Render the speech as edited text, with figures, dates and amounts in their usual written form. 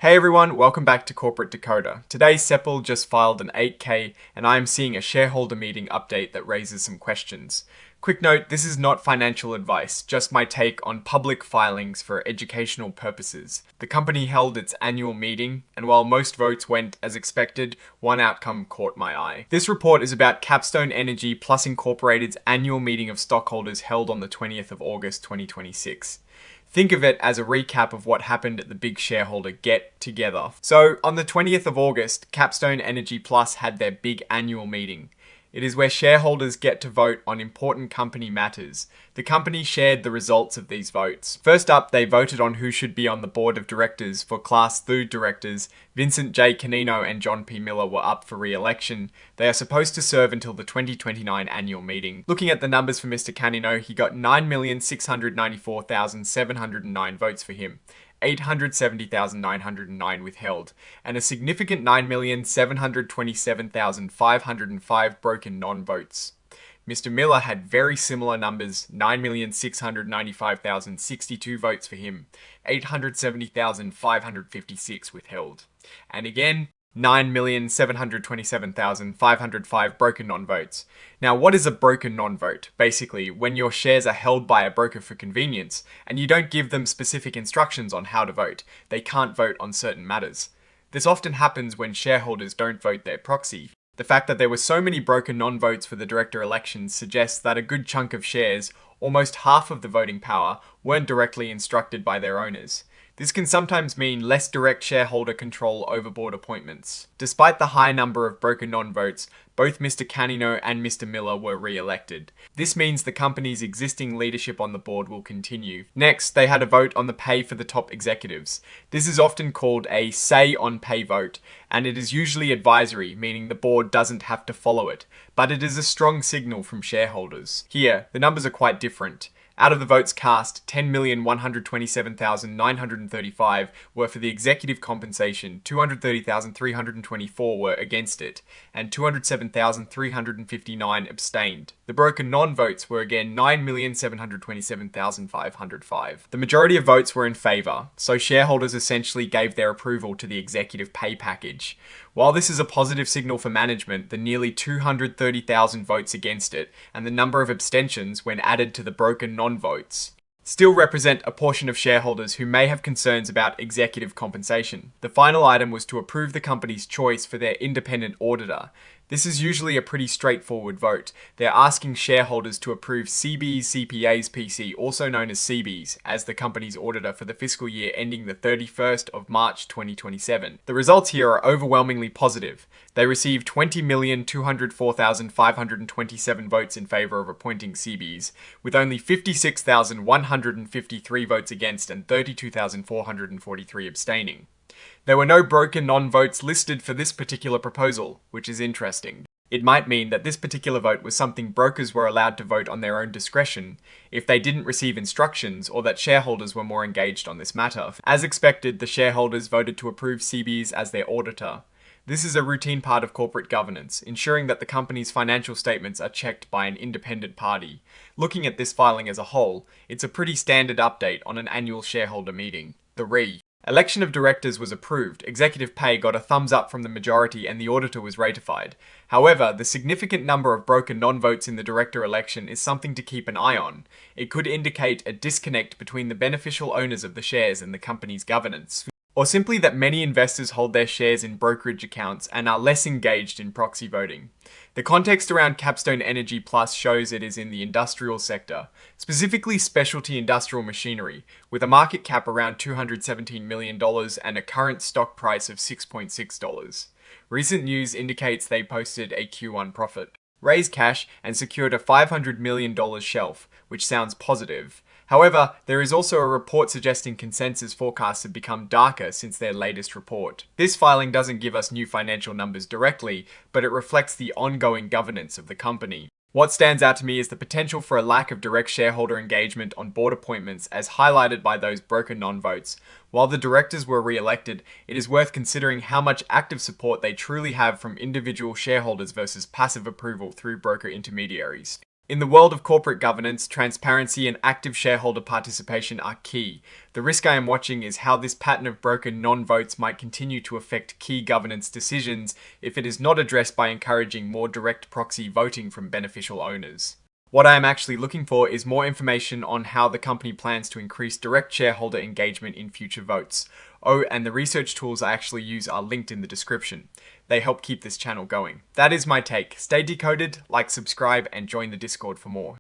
Hey everyone, welcome back to Corporate Decoder. Today CEPL just filed an 8K and I am seeing a shareholder meeting update that raises some questions. Quick note, this is not financial advice, just my take on public filings for educational purposes. The company held its annual meeting, and while most votes went as expected, one outcome caught my eye. This report is about Capstone Energy Plus Incorporated's annual meeting of stockholders held on the 20th of August 2026. Think of it as a recap of what happened at the big shareholder get-together. So, on the 20th of August, Capstone Energy Plus had their big annual meeting. It is where shareholders get to vote on important company matters. The company shared the results of these votes. First up, they voted on who should be on the board of directors. For Class 2 directors, Vincent J. Canino and John P. Miller were up for re-election. They are supposed to serve until the 2029 annual meeting. Looking at the numbers for Mr. Canino, he got 9,694,709 votes for him. 870,909 withheld, and a significant 9,727,505 broken non-votes. Mr. Miller had very similar numbers, 9,695,062 votes for him, 870,556 withheld. And again, 9,727,505 broken non-votes. Now, what is a broken non-vote? Basically, when your shares are held by a broker for convenience, and you don't give them specific instructions on how to vote, they can't vote on certain matters. This often happens when shareholders don't vote their proxy. The fact that there were so many broken non-votes for the director elections suggests that a good chunk of shares, almost half of the voting power, weren't directly instructed by their owners. This can sometimes mean less direct shareholder control over board appointments. Despite the high number of broken non-votes, both Mr. Canino and Mr. Miller were re-elected. This means the company's existing leadership on the board will continue. Next, they had a vote on the pay for the top executives. This is often called a say-on-pay vote, and it is usually advisory, meaning the board doesn't have to follow it, but it is a strong signal from shareholders. Here, the numbers are quite different. Out of the votes cast, 10,127,935 were for the executive compensation, 230,324 were against it, and 207,359 abstained. The broken non-votes were again 9,727,505. The majority of votes were in favour, so shareholders essentially gave their approval to the executive pay package. While this is a positive signal for management, the nearly 230,000 votes against it, and the number of abstentions when added to the broken non-votes, still represent a portion of shareholders who may have concerns about executive compensation. The final item was to approve the company's choice for their independent auditor. This is usually a pretty straightforward vote. They're asking shareholders to approve CB's CPAs PC, also known as CB's, as the company's auditor for the fiscal year ending the 31st of March 2027. The results here are overwhelmingly positive. They received 20,204,527 votes in favour of appointing CB's, with only 56,153 votes against and 32,443 abstaining. There were no broken non-votes listed for this particular proposal, which is interesting. It might mean that this particular vote was something brokers were allowed to vote on their own discretion if they didn't receive instructions, or that shareholders were more engaged on this matter. As expected, the shareholders voted to approve CB's as their auditor. This is a routine part of corporate governance, ensuring that the company's financial statements are checked by an independent party. Looking at this filing as a whole, it's a pretty standard update on an annual shareholder meeting. Election of directors was approved, executive pay got a thumbs up from the majority, and the auditor was ratified. However, the significant number of broken non-votes in the director election is something to keep an eye on. It could indicate a disconnect between the beneficial owners of the shares and the company's governance, or simply that many investors hold their shares in brokerage accounts and are less engaged in proxy voting. The context around Capstone Energy Plus shows it is in the industrial sector, specifically specialty industrial machinery, with a market cap around $217 million and a current stock price of $6.6. Recent news indicates they posted a Q1 profit, raised cash, and secured a $500 million shelf, which sounds positive. However, there is also a report suggesting consensus forecasts have become darker since their latest report. This filing doesn't give us new financial numbers directly, but it reflects the ongoing governance of the company. What stands out to me is the potential for a lack of direct shareholder engagement on board appointments, as highlighted by those broken non-votes. While the directors were re-elected, it is worth considering how much active support they truly have from individual shareholders versus passive approval through broker intermediaries. In the world of corporate governance, transparency and active shareholder participation are key. The risk I am watching is how this pattern of broken non-votes might continue to affect key governance decisions if it is not addressed by encouraging more direct proxy voting from beneficial owners. What I am actually looking for is more information on how the company plans to increase direct shareholder engagement in future votes. Oh, and the research tools I actually use are linked in the description. They help keep this channel going. That is my take. Stay decoded, like, subscribe, and join the Discord for more.